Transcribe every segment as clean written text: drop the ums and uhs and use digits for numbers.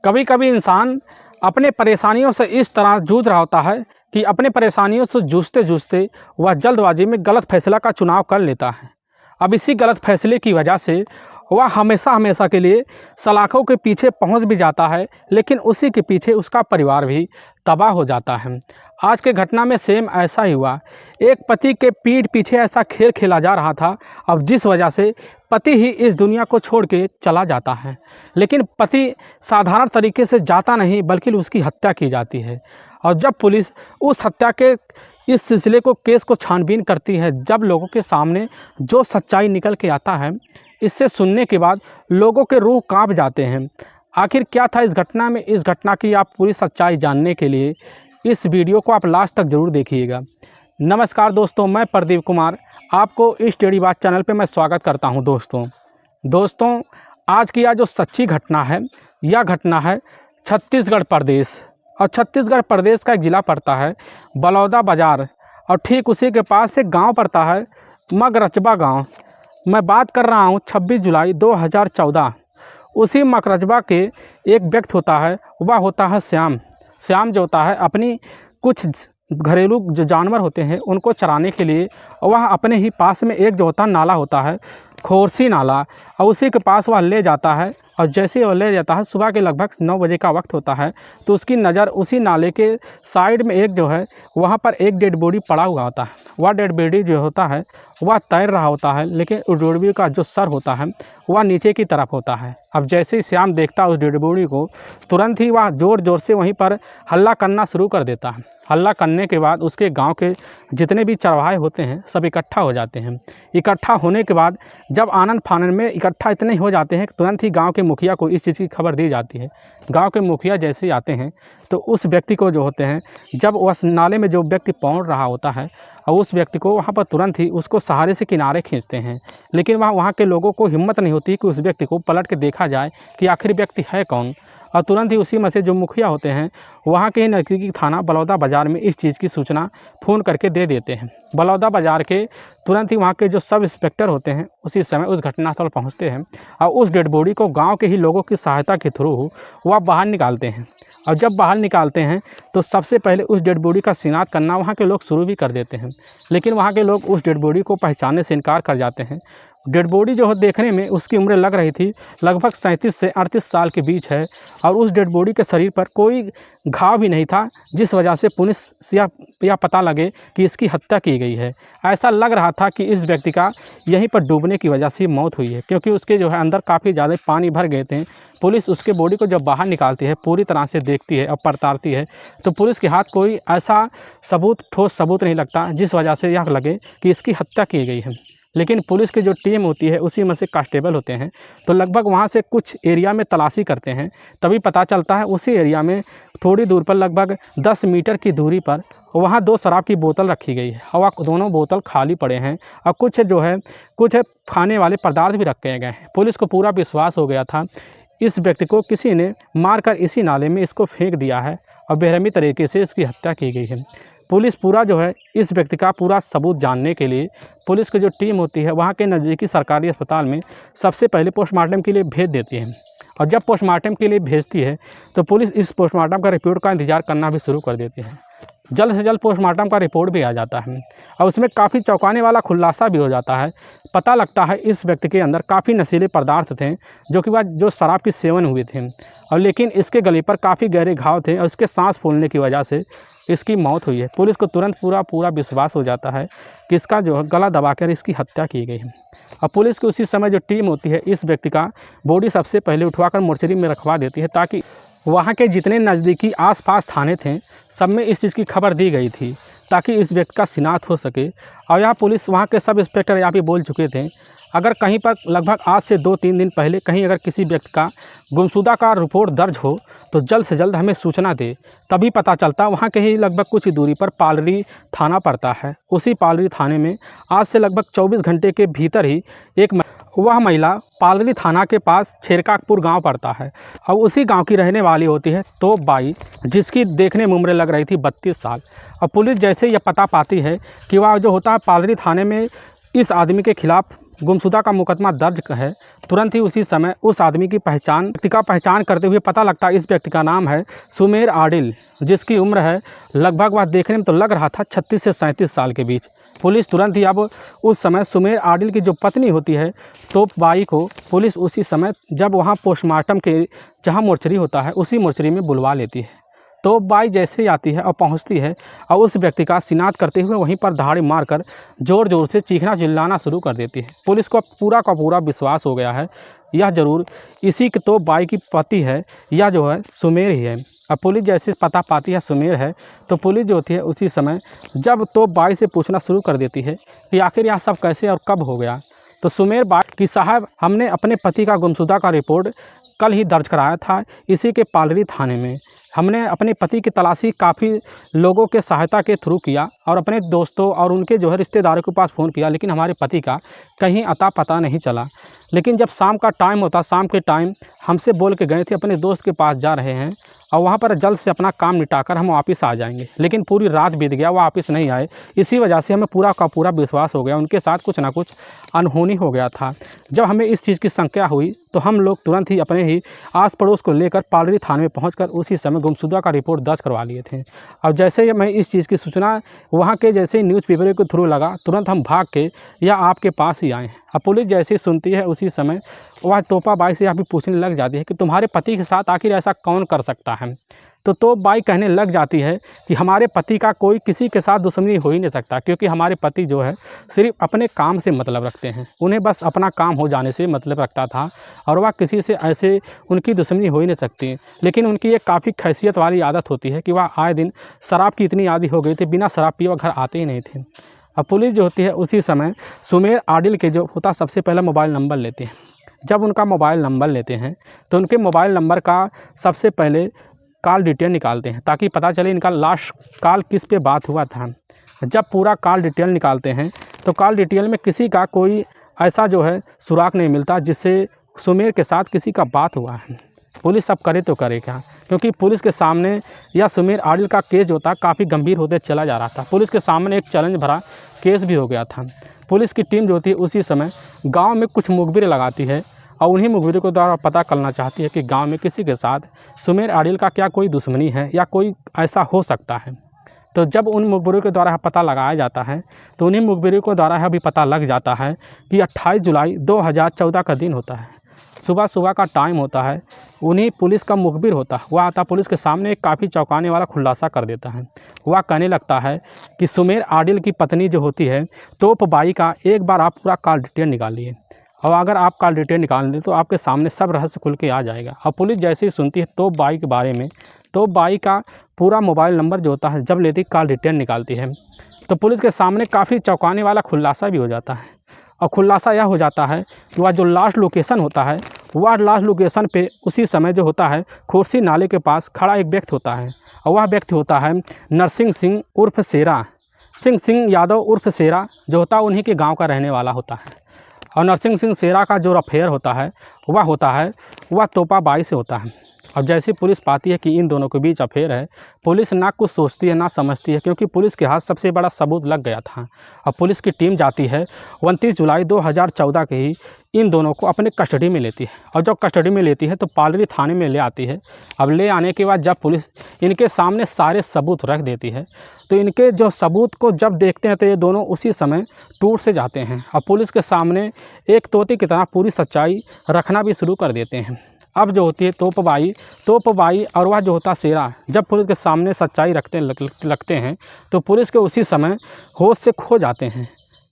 कभी कभी इंसान अपने परेशानियों से इस तरह जूझ रहा होता है कि अपने परेशानियों से जूझते जूझते वह जल्दबाजी में गलत फैसला का चुनाव कर लेता है। अब इसी गलत फैसले की वजह से वह हमेशा हमेशा के लिए सलाखों के पीछे पहुंच भी जाता है, लेकिन उसी के पीछे उसका परिवार भी तबाह हो जाता है। आज के घटना में सेम ऐसा ही हुआ। एक पति के पीठ पीछे ऐसा खेल खेला जा रहा था, अब जिस वजह से पति ही इस दुनिया को छोड़ के चला जाता है। लेकिन पति साधारण तरीके से जाता नहीं, बल्कि उसकी हत्या की जाती है। और जब पुलिस उस हत्या के इस सिलसिले को केस को छानबीन करती है, जब लोगों के सामने जो सच्चाई निकल के आता है, इससे सुनने के बाद लोगों के रूह कांप जाते हैं। आखिर क्या था इस घटना में? इस घटना की आप पूरी सच्चाई जानने के लिए इस वीडियो को आप लास्ट तक ज़रूर देखिएगा। नमस्कार दोस्तों, मैं प्रदीप कुमार आपको इस टेढ़ी बात चैनल पे मैं स्वागत करता हूं। दोस्तों आज की यह जो सच्ची घटना है, यह घटना है छत्तीसगढ़ प्रदेश, और छत्तीसगढ़ प्रदेश का एक ज़िला पड़ता है बलौदाबाजार, और ठीक उसी के पास एक गांव पड़ता है मगरचबा गांव। मैं बात कर रहा हूं 26 जुलाई 2014। उसी मगरचबा के एक व्यक्ति होता है, वह होता है श्याम जो होता है अपनी कुछ घरेलू जो जानवर होते हैं उनको चराने के लिए वह अपने ही पास में एक जो होता नाला होता है, खोरसी नाला, और उसी के पास वह ले जाता है। और जैसे ही वह ले जाता है, सुबह के लगभग 9 बजे का वक्त होता है, तो उसकी नज़र उसी नाले के साइड में एक जो है वहाँ पर एक डेड बॉडी पड़ा हुआ होता है। वह डेड बॉडी जो होता है वह तैर रहा होता है, लेकिन उस डेड बॉडी का जो सर होता है वह नीचे की तरफ होता है। अब जैसे ही श्याम देखता है उस डेड बॉडी को, तुरंत ही वह ज़ोर ज़ोर से वहीं पर हल्ला करना शुरू कर देता है। हल्ला करने के बाद उसके गांव के जितने भी चरवाहे होते हैं सब इकट्ठा हो जाते हैं। इकट्ठा होने के बाद जब आनन फानन में इकट्ठा इतने हो जाते हैं, तुरंत ही गांव के मुखिया को इस चीज़ की खबर दी जाती है। गांव के मुखिया जैसे ही आते हैं तो उस व्यक्ति को जो होते हैं, जब उस नाले में जो व्यक्ति पहुंच रहा होता है, और उस व्यक्ति को वहाँ पर तुरंत ही उसको सहारे से किनारे खींचते हैं। लेकिन वहाँ के लोगों को हिम्मत नहीं होती कि उस व्यक्ति को पलट के देखा जाए कि आखिर व्यक्ति है कौन। और तुरंत ही उसी में से जो मुखिया होते हैं वहाँ के नज़दीकी थाना बलौदाबाजार में इस चीज़ की सूचना फ़ोन करके दे देते हैं। बलौदाबाजार के तुरंत ही वहाँ के जो सब इंस्पेक्टर होते हैं उसी समय उस घटनास्थल पहुँचते हैं, और उस डेड बॉडी को गांव के ही लोगों की सहायता के थ्रू वह बाहर निकालते हैं। और जब बाहर निकालते हैं तो सबसे पहले उस डेड बॉडी का शिनाख्त करना वहाँ के लोग शुरू भी कर देते हैं, लेकिन वहाँ के लोग उस डेड बॉडी को पहचानने से इनकार कर जाते हैं। डेड बॉडी जो है देखने में उसकी उम्र लग रही थी लगभग 37 से 38 साल के बीच है, और उस डेड बॉडी के शरीर पर कोई घाव भी नहीं था, जिस वजह से पुलिस यह पता लगे कि इसकी हत्या की गई है। ऐसा लग रहा था कि इस व्यक्ति का यहीं पर डूबने की वजह से मौत हुई है, क्योंकि उसके जो है अंदर काफ़ी ज़्यादा पानी भर गए थे। पुलिस उसके बॉडी को जब बाहर निकालती है, पूरी तरह से देखती है और पड़तालती है, तो पुलिस के हाथ कोई ऐसा ठोस सबूत नहीं लगता जिस वजह से यह लगे कि इसकी हत्या की गई है। लेकिन पुलिस की जो टीम होती है उसी में से कांस्टेबल होते हैं, तो लगभग वहाँ से कुछ एरिया में तलाशी करते हैं, तभी पता चलता है उसी एरिया में थोड़ी दूर पर लगभग 10 मीटर की दूरी पर वहाँ 2 शराब की बोतल रखी गई है, और वह दोनों बोतल खाली पड़े हैं, और कुछ खाने वाले पदार्थ भी रखे गए हैं। पुलिस को पूरा विश्वास हो गया था इस व्यक्ति को किसी ने मारकर इसी नाले में इसको फेंक दिया है, और बेरहमी तरीके से इसकी हत्या की गई है। पुलिस पूरा जो है इस व्यक्ति का पूरा सबूत जानने के लिए पुलिस की जो टीम होती है वहाँ के नज़दीकी सरकारी अस्पताल में सबसे पहले पोस्टमार्टम के लिए भेज देती है। और जब पोस्टमार्टम के लिए भेजती है तो पुलिस इस पोस्टमार्टम का रिपोर्ट का इंतज़ार करना भी शुरू कर देती है। जल्द से जल्द पोस्टमार्टम का रिपोर्ट भी आ जाता है, और उसमें काफ़ी चौंकाने वाला खुलासा भी हो जाता है। पता लगता है इस व्यक्ति के अंदर काफ़ी नशीले पदार्थ थे, जो शराब की सेवन हुए थे, और लेकिन इसके गले पर काफ़ी गहरे घाव थे, और इसके सांस फूलने की वजह से इसकी मौत हुई है। पुलिस को तुरंत पूरा विश्वास हो जाता है कि इसका जो है गला दबाकर इसकी हत्या की गई है। और पुलिस की उसी समय जो टीम होती है इस व्यक्ति का बॉडी सबसे पहले उठवाकर मोर्चरी में रखवा देती है, ताकि वहाँ के जितने नज़दीकी आसपास थाने थे सब में इस चीज़ की खबर दी गई थी, ताकि इस व्यक्ति का शिनाख्त हो सके। और यहाँ पुलिस वहाँ के सब इंस्पेक्टर यहाँ भी बोल चुके थे, अगर कहीं पर लगभग आज से 2-3 दिन पहले कहीं अगर किसी व्यक्ति का गुमशुदा का रिपोर्ट दर्ज हो तो जल्द से जल्द हमें सूचना दे। तभी पता चलता वहाँ के ही लगभग कुछ ही दूरी पर पालरी थाना पड़ता है। उसी पालरी थाने में आज से लगभग 24 घंटे के भीतर ही वह महिला पालरी थाना के पास छेरकापुर गांव पड़ता है, और उसी गांव की रहने वाली होती है तोप बाई, जिसकी देखने में उम्र लग रही थी 32 साल। और पुलिस जैसे यह पता पाती है कि वह जो होता है पालरी थाने में इस आदमी के खिलाफ गुमशुदा का मुकदमा दर्ज है, तुरंत ही उसी समय उस आदमी की व्यक्ति का पहचान करते हुए पता लगता है इस व्यक्ति का नाम है सुमेर आडिल, जिसकी उम्र है लगभग, वह देखने में तो लग रहा था 36 से 37 साल के बीच। पुलिस तुरंत ही अब उस समय सुमेर आडिल की जो पत्नी होती है तोप बाई को पुलिस उसी समय जब वहाँ पोस्टमार्टम के जहाँ मोर्चरी होता है उसी मोर्चरी में बुलवा लेती है। तो बाई जैसे ही आती है और पहुंचती है और उस व्यक्ति का शिनाख्त करते हुए वहीं पर दहाड़ी मारकर ज़ोर ज़ोर से चीखना चिल्लाना शुरू कर देती है। पुलिस को पूरा का पूरा विश्वास हो गया है यह ज़रूर इसी के तो बाई की पति है, यह जो है सुमेर ही है। अब पुलिस जैसे पता पाती है सुमेर है तो पुलिस जो होती है उसी समय जब तो बाई से पूछना शुरू कर देती है कि आखिर यह सब कैसे और कब हो गया। तो सुमेर बाई कि साहब, हमने अपने पति का गुमशुदा का रिपोर्ट कल ही दर्ज कराया था इसी के पालरी थाने में। हमने अपने पति की तलाशी काफ़ी लोगों के सहायता के थ्रू किया और अपने दोस्तों और उनके जो है रिश्तेदारों के पास फ़ोन किया, लेकिन हमारे पति का कहीं अता पता नहीं चला। लेकिन जब शाम का टाइम होता, शाम के टाइम हमसे बोल के गए थे अपने दोस्त के पास जा रहे हैं और वहाँ पर जल्द से अपना काम निटाकर हम वापस आ जाएंगे, लेकिन पूरी रात बीत गया, वो वापस नहीं आए। इसी वजह से हमें पूरा का पूरा विश्वास हो गया उनके साथ कुछ ना कुछ अनहोनी हो गया था। जब हमें इस चीज़ की शंका हुई तो हम लोग तुरंत ही अपने ही आस पड़ोस को लेकर पालरी थाने में पहुंचकर उसी समय गुमशुदा का रिपोर्ट दर्ज करवा लिए थे। और जैसे ही मैं इस चीज़ की सूचना वहाँ के जैसे ही न्यूज़पेपर के थ्रू लगा, तुरंत हम भाग के या आपके पास ही आए। अब पुलिस जैसे ही सुनती है उसी समय वह तोपा बाई से यहाँ भी पूछने लग जाती है कि तुम्हारे पति के साथ आखिर ऐसा कौन कर सकता है। तो तोप बाई कहने लग जाती है कि हमारे पति का कोई किसी के साथ दुश्मनी हो ही नहीं सकता, क्योंकि हमारे पति जो है सिर्फ अपने काम से मतलब रखते हैं, उन्हें बस अपना काम हो जाने से मतलब रखता था और वह किसी से ऐसे उनकी दुश्मनी हो ही नहीं सकती। लेकिन उनकी एक काफ़ी खैसियत वाली आदत होती है कि वह आए दिन शराब की इतनी आदी हो गई थी, बिना शराब पिए वह घर आते ही नहीं थे। अब पुलिस जो होती है उसी समय सुमेर आडिल के जो होता सबसे पहला मोबाइल नंबर लेते हैं। जब उनका मोबाइल नंबर लेते हैं तो उनके मोबाइल नंबर का सबसे पहले कॉल डिटेल निकालते हैं ताकि पता चले इनका लास्ट कॉल किस पे बात हुआ था। जब पूरा कॉल डिटेल निकालते हैं तो कॉल डिटेल में किसी का कोई ऐसा जो है सुराग नहीं मिलता जिससे सुमेर के साथ किसी का बात हुआ है। पुलिस अब करे तो करे क्या, क्योंकि पुलिस के सामने यह सुमेर आडिल का केस जो था काफ़ी गंभीर होते चला जा रहा था। पुलिस के सामने एक चैलेंज भरा केस भी हो गया था। पुलिस की टीम जो थी उसी समय गांव में कुछ मुखबिर लगाती है और उन्हीं मुखबिरों के द्वारा पता करना चाहती है कि गांव में किसी के साथ सुमेर आडिल का क्या कोई दुश्मनी है या कोई ऐसा हो सकता है। तो जब उन मुखबिरों के द्वारा पता लगाया जाता है तो उन्हीं मुखबिरों के द्वारा भी पता लग जाता है कि 28 जुलाई 2014 का दिन होता है। सुबह सुबह का टाइम होता है। उन्हीं पुलिस का मुखबिर होता है, वह आता पुलिस के सामने एक काफ़ी चौंकाने वाला खुलासा कर देता है। वह कहने लगता है कि सुमेर आडिल की पत्नी जो होती है तोप बाई का एक बार आप पूरा कॉल डिटेल निकालिए, और अगर आप कॉल डिटेल निकाल लें तो आपके सामने सब रहस्य खुल के आ जाएगा। और पुलिस जैसे ही सुनती है तोप बाई के बारे में, तोप बाई का पूरा मोबाइल नंबर जो होता है जब लेती कॉल डिटेल निकालती है तो पुलिस के सामने काफ़ी चौंकाने वाला खुलासा भी हो जाता है। और खुलासा यह हो जाता है कि वह जो लास्ट लोकेशन होता है, वह लास्ट लोकेशन पे उसी समय जो होता है खोरसी नाले के पास खड़ा एक व्यक्ति होता है, और वह व्यक्ति होता है नरसिंह सिंह उर्फ शेरा, सिंह यादव उर्फ शेरा, जो होता है उन्हीं के गाँव का रहने वाला होता है। और नरसिंह सिंह शेरा का जो अफेयर होता है वह तोपा बाई से होता है। अब जैसे पुलिस पाती है कि इन दोनों के बीच अफेयर है, पुलिस ना कुछ सोचती है ना समझती है, क्योंकि पुलिस के हाथ सबसे बड़ा सबूत लग गया था। अब पुलिस की टीम जाती है 29 जुलाई 2014 के ही इन दोनों को अपने कस्टडी में लेती है, और जब कस्टडी में लेती है तो पालरी थाने में ले आती है। अब ले आने के बाद जब पुलिस इनके सामने सारे सबूत रख देती है तो इनके जो सबूत को जब देखते हैं तो ये दोनों उसी समय टूट से जाते हैं और पुलिस के सामने एक तोते की तरह पूरी सच्चाई रखना भी शुरू कर देते हैं। अब जो होती है तोप बाई और वह जो होता शेरा, जब पुलिस के सामने सच्चाई लगते हैं तो पुलिस के उसी समय होश से खो जाते हैं,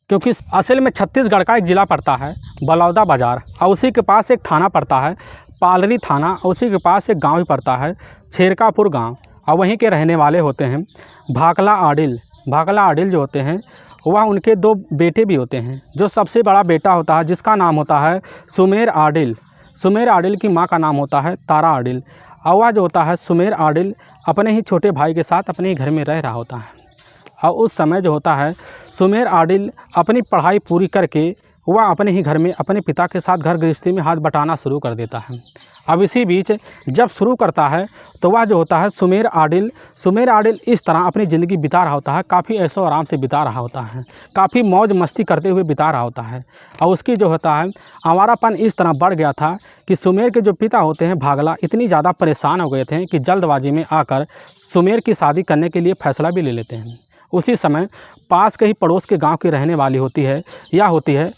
क्योंकि असल में छत्तीसगढ़ का एक ज़िला पड़ता है बलौदा बाज़ार, और उसी के पास एक थाना पड़ता है पालरी थाना, और उसी के पास एक गांव भी पड़ता है छेरकापुर गांव, और वहीं के रहने वाले होते हैं भाकला आडिल जो होते हैं वह उनके दो बेटे भी होते हैं। जो सबसे बड़ा बेटा होता है जिसका नाम होता है सुमेर आडिल की माँ का नाम होता है तारा आडिल, और वह जो होता है सुमेर आडिल अपने ही छोटे भाई के साथ अपने ही घर में रह रहा होता है। और उस समय जो होता है सुमेर आडिल अपनी पढ़ाई पूरी करके वह अपने ही घर में अपने पिता के साथ घर गृहस्थी में हाथ बटाना शुरू कर देता है। अब इसी बीच जब शुरू करता है तो वह जो होता है सुमेर आडिल इस तरह अपनी ज़िंदगी बिता रहा होता है, काफ़ी ऐशो आराम से बिता रहा होता है, काफ़ी मौज मस्ती करते हुए बिता रहा होता है। और उसकी जो होता है आवारापन इस तरह बढ़ गया था कि सुमेर के जो पिता होते हैं भागला इतनी ज़्यादा परेशान हो गए थे कि जल्दबाजी में आकर सुमेर की शादी करने के लिए फैसला भी ले लेते हैं। उसी समय पास के ही पड़ोस के गांव की रहने वाली होती है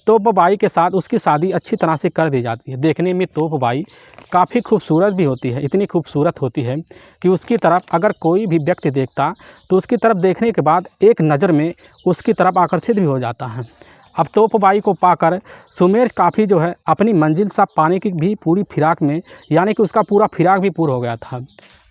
तोपबाई के साथ उसकी शादी अच्छी तरह से कर दी जाती है। देखने में तोपबाई काफ़ी खूबसूरत भी होती है, इतनी खूबसूरत होती है कि उसकी तरफ अगर कोई भी व्यक्ति देखता तो उसकी तरफ देखने के बाद एक नज़र में उसकी तरफ आकर्षित भी हो जाता है। अब तोपबाई को पाकर सुमेर काफ़ी जो है अपनी मंजिल सा पाने की भी पूरी फिराक में, यानी कि उसका पूरा फिराक भी पूरा हो गया था।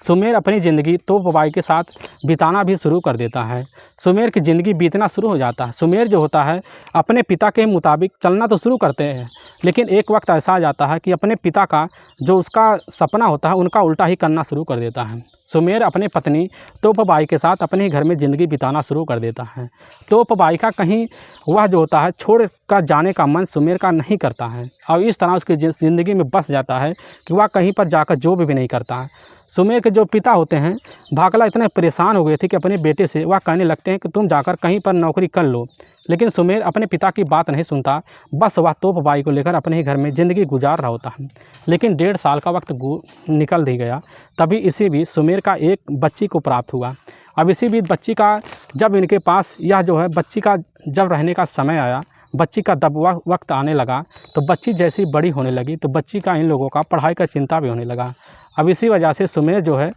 सुमेर अपनी ज़िंदगी तोपबाई के साथ बिताना भी शुरू कर देता है। सुमेर की ज़िंदगी बीतना शुरू हो जाता है। सुमेर जो होता है अपने पिता के मुताबिक चलना तो शुरू करते हैं, लेकिन एक वक्त ऐसा आ जाता है कि अपने पिता का जो उसका सपना होता है उनका उल्टा ही करना शुरू कर देता है। सुमेर अपने पत्नी तोपबाई के साथ अपने ही घर में ज़िंदगी बिताना शुरू कर देता है। तोपबाई का कहीं वह जो होता है छोड़ कर जाने का मन सुमेर का नहीं करता है और इस तरह उसकी ज़िंदगी में बस जाता है कि वह कहीं पर जाकर जॉब भी नहीं करता है। सुमेर के जो पिता होते हैं भागला इतने परेशान हो गए थे कि अपने बेटे से वह कहने लगते हैं कि तुम जाकर कहीं पर नौकरी कर लो, लेकिन सुमेर अपने पिता की बात नहीं सुनता। बस वह तोपबाई को लेकर अपने ही घर में ज़िंदगी गुजार रहा होता है। लेकिन 1.5 साल का वक्त निकल ही गया। तभी इसी बीच सुमेर का एक बच्ची को प्राप्त हुआ। अब इसी बीच बच्ची का जब इनके पास यह जो है बच्ची का जब रहने का समय आया, बच्ची का जब वक्त आने लगा तो बच्ची जैसी बड़ी होने लगी तो बच्ची का इन लोगों का पढ़ाई का चिंता भी होने लगा। अब इसी वजह से सुमेर जो है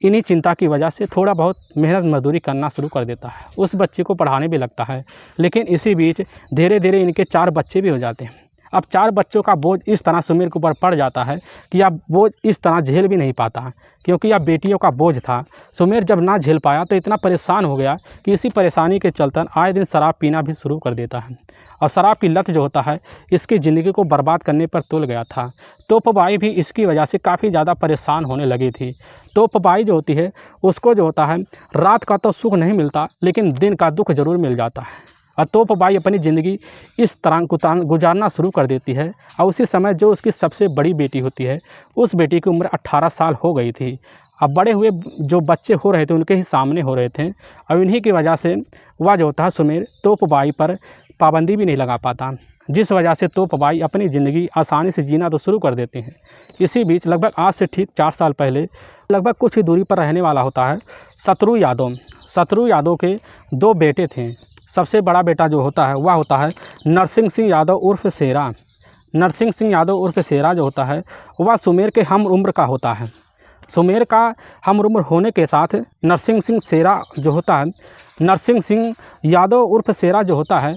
इन्हीं चिंता की वजह से थोड़ा बहुत मेहनत मजदूरी करना शुरू कर देता है। उस बच्चे को पढ़ाने भी लगता है, लेकिन इसी बीच धीरे धीरे इनके 4 बच्चे भी हो जाते हैं। अब 4 बच्चों का बोझ इस तरह सुमेर के ऊपर पड़ जाता है कि अब बोझ इस तरह झेल भी नहीं पाता है, क्योंकि अब बेटियों का बोझ था। सुमेर जब ना झेल पाया तो इतना परेशान हो गया कि इसी परेशानी के चलते आए दिन शराब पीना भी शुरू कर देता है। और शराब की लत जो होता है इसकी ज़िंदगी को बर्बाद करने पर तुल गया था। तोपबाई भी इसकी वजह से काफ़ी ज़्यादा परेशान होने लगी थी। तोपबाई जो होती है उसको जो होता है रात का तो सुख नहीं मिलता, लेकिन दिन का दुख ज़रूर मिल जाता है। और तोपबाई अपनी ज़िंदगी इस तरह गुजारना शुरू कर देती है। और उसी समय जो उसकी सबसे बड़ी बेटी होती है उस बेटी की उम्र 18 साल हो गई थी। अब बड़े हुए जो बच्चे हो रहे थे उनके ही सामने हो रहे थे। और इन्हीं की वजह से वह जो होता है सुमेर तोपबाई पर पाबंदी भी नहीं लगा पाता, जिस वजह से तोपबाई अपनी ज़िंदगी आसानी से जीना तो शुरू कर देते हैं। इसी बीच लगभग आज से ठीक 4 साल पहले लगभग कुछ ही दूरी पर रहने वाला होता है शत्रु यादव के 2 बेटे थे। सबसे बड़ा बेटा जो होता है वह होता है नरसिंह सिंह यादव उर्फ शेरा। नरसिंह सिंह यादव उर्फ शेरा जो होता है वह सुमेर के हम उम्र का होता है। सुमेर का हम उम्र होने के साथ नरसिंह सिंह यादव उर्फ शेरा जो होता है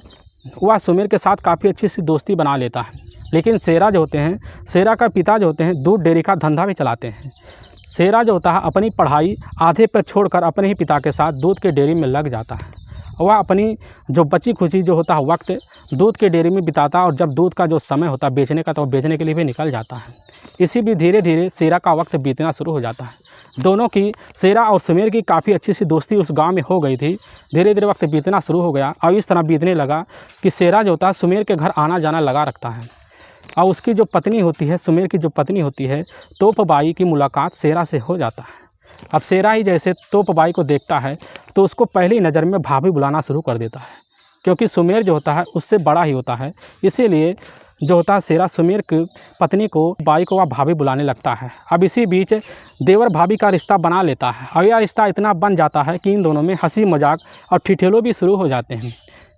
वह सुमेर के साथ काफ़ी अच्छी सी दोस्ती बना लेता है। लेकिन शेरा का पिता जो होते हैं दूध डेयरी का धंधा भी चलाते हैं। शेरा जो होता है अपनी पढ़ाई आधे पर छोड़कर अपने ही पिता के साथ दूध के डेयरी में लग जाता है। वह अपनी जो बची खुची जो होता है वक्त दूध के डेयरी में बिताता है, और जब दूध का जो समय होता है बेचने का तो बेचने के लिए भी निकल जाता है। इसी भी धीरे धीरे शेरा का वक्त बीतना शुरू हो जाता है। दोनों की शेरा और सुमेर की काफ़ी अच्छी सी दोस्ती उस गांव में हो गई थी। धीरे धीरे वक्त बीतना शुरू हो गया और इस तरह बीतने लगा कि शेरा जो होता है सुमेर के घर आना जाना लगा रखता है। और उसकी जो पत्नी होती है सुमेर की जो पत्नी होती है तोपबाई की मुलाकात शेरा से हो जाता है। अब शेरा ही जैसे तोपबाई को देखता है तो उसको पहली नज़र में भाभी बुलाना शुरू कर देता है, क्योंकि सुमेर जो होता है उससे बड़ा ही होता है। इसीलिए जो होता है शेरा सुमेर की पत्नी को बाई को वह भाभी बुलाने लगता है। अब इसी बीच देवर भाभी का रिश्ता बना लेता है और यह रिश्ता इतना बन जाता है कि इन दोनों में हंसी मजाक और ठिठोले भी शुरू हो जाते हैं।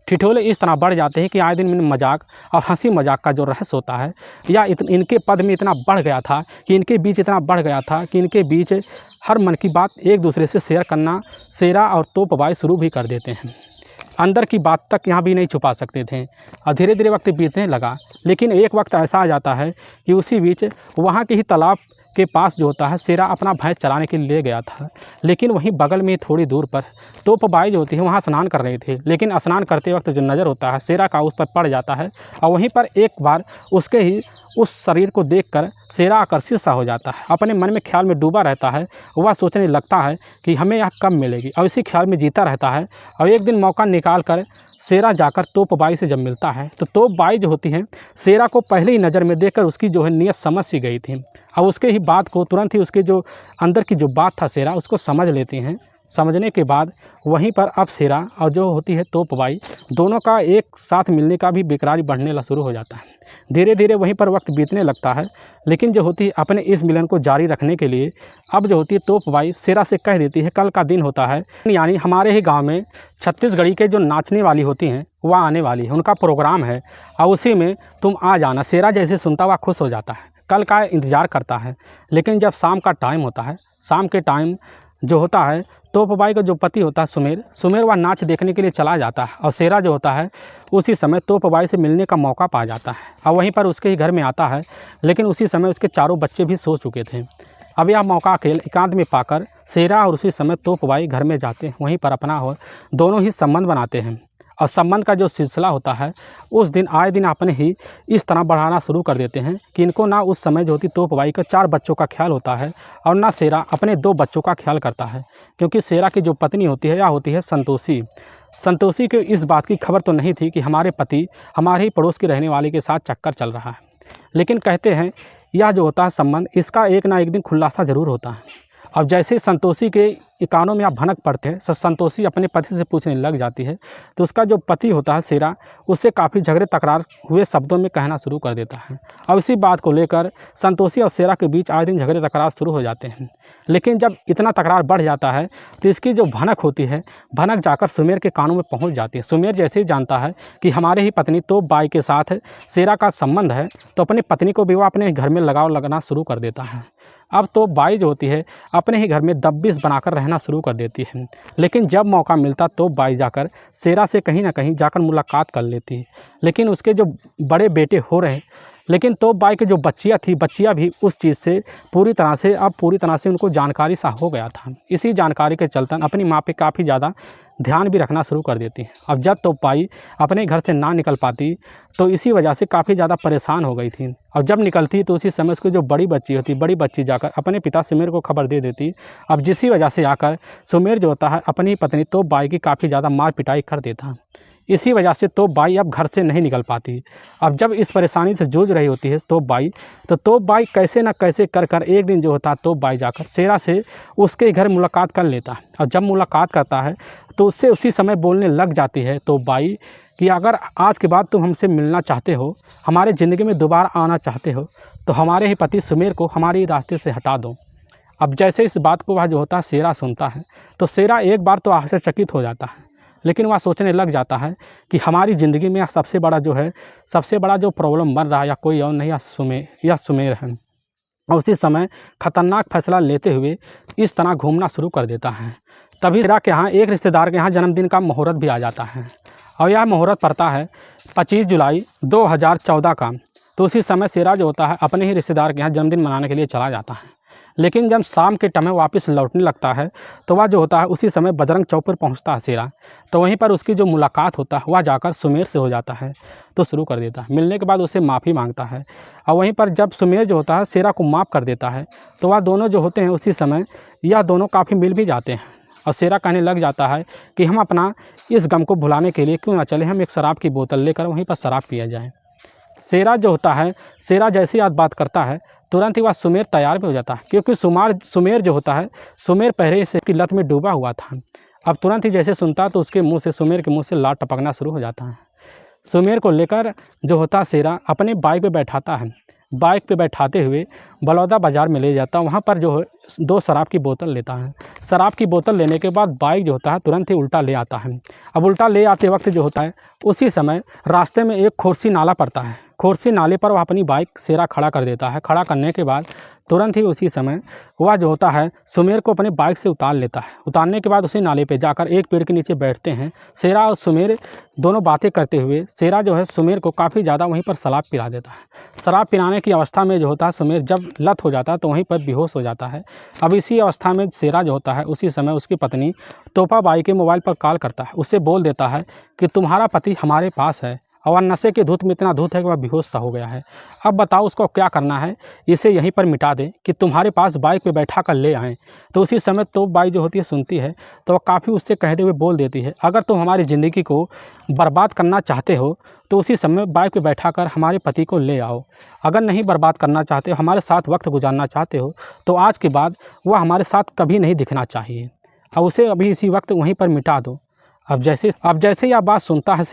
ठिठोले इस तरह बढ़ जाते हैं कि आए दिन में मजाक और हंसी मजाक का जो रहस्य होता है या इनके पद में इतना बढ़ गया था कि इनके बीच हर मन की बात एक दूसरे से शेयर करना शेरा और तोपबाई शुरू भी कर देते हैं। अंदर की बात तक यहाँ भी नहीं छुपा सकते थे और धीरे धीरे वक्त बीतने लगा। लेकिन एक वक्त ऐसा आ जाता है कि उसी बीच वहाँ के ही तालाब के पास जो होता है शेरा अपना भैंस चराने के लिए ले गया था। लेकिन वहीं बगल में थोड़ी दूर पर तोपबाई जो होती है वहाँ स्नान कर रहे थे। लेकिन स्नान करते वक्त जो नज़र होता है शेरा का उस पर पड़ जाता है और वहीं पर एक बार उसके ही उस शरीर को देखकर शेरा आकर्षित सा हो जाता है। अपने मन में ख्याल में डूबा रहता है। वह सोचने लगता है कि हमें यह कब मिलेगी और इसी ख्याल में जीता रहता है। और एक दिन मौका निकाल कर शेरा जाकर तोप बाई से जब मिलता है तो तोप बाई जो होती हैं शेरा को पहले ही नज़र में देखकर उसकी जो है नीयत समझ सी गई थी। और उसके ही बात को तुरंत ही उसके जो अंदर की जो बात था शेरा उसको समझ लेती हैं। समझने के बाद वहीं पर अब शेरा और जो होती है तोप बाई दोनों का एक साथ मिलने का भी बेकरारी बढ़ने शुरू हो जाता है। धीरे धीरे वहीं पर वक्त बीतने लगता है, लेकिन जो होती है अपने इस मिलन को जारी रखने के लिए अब जो होती है तोप बाई शेरा से कह देती है कल का दिन होता है, यानी हमारे ही गांव में छत्तीसगढ़ी के जो नाचने वाली होती हैं वह आने वाली है, उनका प्रोग्राम है और उसी में तुम आ जाना। शेरा जैसे सुनता हुआ खुश हो जाता है, कल का इंतज़ार करता है। लेकिन जब शाम का टाइम होता है, शाम के टाइम जो होता है तोप बाई का जो पति होता है सुमेर वह नाच देखने के लिए चला जाता है और शेरा जो होता है उसी समय तोप बाई से मिलने का मौका पा जाता है और वहीं पर उसके ही घर में आता है। लेकिन उसी समय उसके चारों बच्चे भी सो चुके थे। अब यह मौका अकेले एकांत में पाकर शेरा और उसी समय तोप बाई घर में जाते हैं, वहीं पर अपना और दोनों ही संबंध बनाते हैं। और संबंध का जो सिलसिला होता है उस दिन आए दिन अपने ही इस तरह बढ़ाना शुरू कर देते हैं कि इनको ना उस समय जो होती तोप बाई का 4 बच्चों का ख्याल होता है और ना शेरा अपने 2 बच्चों का ख्याल करता है। क्योंकि शेरा की जो पत्नी होती है यह होती है संतोषी को इस बात की खबर तो नहीं थी कि हमारे पति हमारे ही पड़ोस के रहने वाले के साथ चक्कर चल रहा है। लेकिन कहते हैं यह जो होता है संबंध इसका एक ना एक दिन खुलासा ज़रूर होता है। अब जैसे संतोषी के कानों में आप भनक पड़ते हैं तो संतोषी अपने पति से पूछने लग जाती है, तो उसका जो पति होता है शेरा उससे काफ़ी झगड़े तकरार हुए शब्दों में कहना शुरू कर देता है। अब इसी बात को लेकर संतोषी और शेरा के बीच आए दिन झगड़े तकरार शुरू हो जाते हैं। लेकिन जब इतना तकरार बढ़ जाता है तो इसकी जो भनक होती है भनक जाकर सुमेर के कानों में पहुँच जाती है। सुमेर जैसे ही जानता है कि हमारे ही पत्नी तोप बाई के साथ शेरा का संबंध है तो अपनी पत्नी को भी वह अपने घर में लगाव लगना शुरू कर देता है। अब तो बाई जो होती है अपने ही घर में दब्बिश बनाकर रहना शुरू कर देती है। लेकिन जब मौका मिलता तो बाई जाकर शेरा से कहीं ना कहीं जाकर मुलाकात कर लेती है। लेकिन उसके जो बड़े बेटे हो रहे लेकिन तो बाई की जो बच्चियाँ भी उस चीज़ से पूरी तरह से उनको जानकारी सा हो गया था। इसी जानकारी के चलते अपनी माँ पे काफ़ी ज़्यादा ध्यान भी रखना शुरू कर देती है। अब जब तो बाई अपने घर से ना निकल पाती तो इसी वजह से काफ़ी ज़्यादा परेशान हो गई थी। और जब निकलती तो उसी समय उसकी जो बड़ी बच्ची जाकर अपने पिता सुमेर को खबर दे देती। अब जिसी वजह से आकर सुमेर जो होता है अपनी पत्नी तो बाई की काफ़ी ज़्यादा मार पिटाई कर देता। इसी वजह से तो बाई अब घर से नहीं निकल पाती। अब जब इस परेशानी से जूझ रही होती है तो बाई कैसे न कैसे कर एक दिन जो होता तो बाई जाकर शेरा से उसके घर मुलाकात कर लेता है। और जब मुलाकात करता है तो उससे उसी समय बोलने लग जाती है तो बाई कि अगर आज के बाद तुम हमसे मिलना चाहते हो, हमारे ज़िंदगी में दोबारा आना चाहते हो तो हमारे ही पति सुमेर को हमारे रास्ते से हटा दो। अब जैसे इस बात को वह जो होता है शेरा सुनता है तो शेरा एक बार तो आश्चर्यचकित हो जाता है। लेकिन वह सोचने लग जाता है कि हमारी ज़िंदगी में सबसे बड़ा जो प्रॉब्लम बन रहा है या कोई और नहीं या सुमेर है। और उसी समय खतरनाक फैसला लेते हुए इस तरह घूमना शुरू कर देता है। तभी शेरा के यहाँ एक रिश्तेदार के यहाँ जन्मदिन का मुहूर्त भी आ जाता है और यह मुहूर्त पड़ता है 25 जुलाई 2014 का। तो उसी समय शेरा जो होता है अपने ही रिश्तेदार के यहाँ जन्मदिन मनाने के लिए चला जाता है। लेकिन जब शाम के टाइम वापस लौटने लगता है तो वह जो होता है उसी समय बजरंग चौक पर पहुंचता है शेरा। तो वहीं पर उसकी जो मुलाकात होता है वह जाकर सुमेर से हो जाता है तो शुरू कर देता है। मिलने के बाद उससे माफ़ी मांगता है और वहीं पर जब सुमेर जो होता है शेरा को माफ़ कर देता है तो वह दोनों जो होते हैं उसी समय यह दोनों काफ़ी मिल भी जाते हैं। और शेरा कहने लग जाता है कि हम अपना इस गम को भुलाने के लिए क्यों ना चले हम एक शराब की बोतल लेकर वहीं पर शराब पिया जाए। शेरा जो होता है शेरा जैसे ही बात करता है तुरंत ही वह सुमेर तैयार भी हो जाता है। क्योंकि सुमेर जो होता है सुमेर पहले से की लत में डूबा हुआ था। अब तुरंत ही जैसे सुनता तो उसके मुंह से सुमेर के मुंह से लार टपकना शुरू हो जाता है। सुमेर को लेकर जो होता है शेरा अपने बाइक पे बैठाता है। बाइक पे बैठाते हुए बलौदा बाज़ार में ले जाता है। वहाँ पर जो 2 शराब की बोतल लेता है। शराब की बोतल लेने के बाद बाइक जो होता है तुरंत ही उल्टा ले आता है। अब उल्टा ले आते वक्त जो होता है उसी समय रास्ते में एक खोरसी नाला पड़ता है। खोरसी नाले पर वह अपनी बाइक शेरा खड़ा कर देता है। खड़ा करने के बाद तुरंत ही उसी समय वह जो होता है सुमेर को अपने बाइक से उतार लेता है। उतारने के बाद उसी नाले पे जाकर एक पेड़ के नीचे बैठते हैं। शेरा और सुमेर दोनों बातें करते हुए शेरा जो है सुमेर को काफ़ी ज़्यादा वहीं पर शराब पिला देता है। शराब पिलाने की अवस्था में जो होता है सुमेर जब लत हो जाता है तो वहीं पर बेहोश हो जाता है। अब इसी अवस्था में शेरा जो होता है उसी समय उसकी पत्नी तोपा बाई के मोबाइल पर कॉल करता है। उससे बोल देता है कि तुम्हारा पति हमारे पास है और नशे के धुत में इतना धुत है कि वह बेहोश सा हो गया है। अब बताओ उसको क्या करना है, इसे यहीं पर मिटा दें कि तुम्हारे पास बाइक पे बैठा कर ले आएँ। तो उसी समय तो बाई जो होती है सुनती है, तो वह काफ़ी उससे कहते हुए बोल देती है, अगर तुम हमारी ज़िंदगी को बर्बाद करना चाहते हो तो उसी समय बाइक पे बैठा कर हमारे पति को ले आओ। अगर नहीं बर्बाद करना चाहते हो, हमारे साथ वक्त गुजारना चाहते हो, तो आज के बाद वह हमारे साथ कभी नहीं दिखना चाहिए। अब उसे अभी इसी वक्त वहीं पर मिटा दो। अब जैसे ही यह बात सुनता है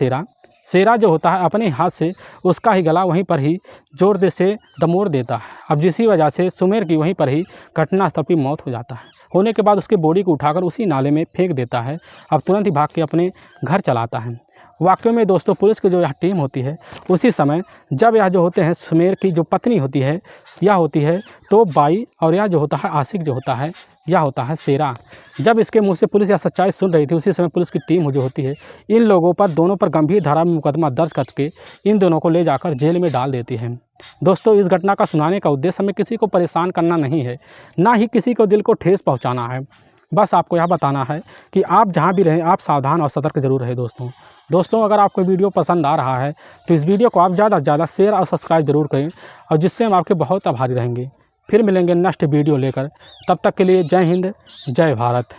शेरा जो होता है अपने हाथ से उसका ही गला वहीं पर ही जोर दे से दमोड़ देता है। अब जिसी वजह से सुमेर की वहीं पर ही घटनास्थल पर मौत हो जाता है। होने के बाद उसके बॉडी को उठाकर उसी नाले में फेंक देता है। अब तुरंत ही भाग के अपने घर चलाता है। वाकई में दोस्तों पुलिस की जो यह टीम होती है, उसी समय जब यह जो होते हैं सुमेर की जो पत्नी होती है यह होती है तो बाई, और यह जो होता है आशिक जो होता है यह होता है शेरा। जब इसके मुंह से पुलिस यह सच्चाई सुन रही थी, उसी समय पुलिस की टीम जो होती है इन लोगों पर दोनों पर गंभीर धारा में मुकदमा दर्ज करके इन दोनों को ले जाकर जेल में डाल देती है। दोस्तों इस घटना का सुनाने का उद्देश्य हमें किसी को परेशान करना नहीं है, ना ही किसी को दिल को ठेस पहुँचाना है। बस आपको यह बताना है कि आप जहाँ भी रहें आप सावधान और सतर्क जरूर रहें। दोस्तों अगर आपको वीडियो पसंद आ रहा है तो इस वीडियो को आप ज़्यादा से ज़्यादा शेयर और सब्सक्राइब जरूर करें, और जिससे हम आपके बहुत आभारी रहेंगे। फिर मिलेंगे नेक्स्ट वीडियो लेकर, तब तक के लिए जय हिंद जय भारत।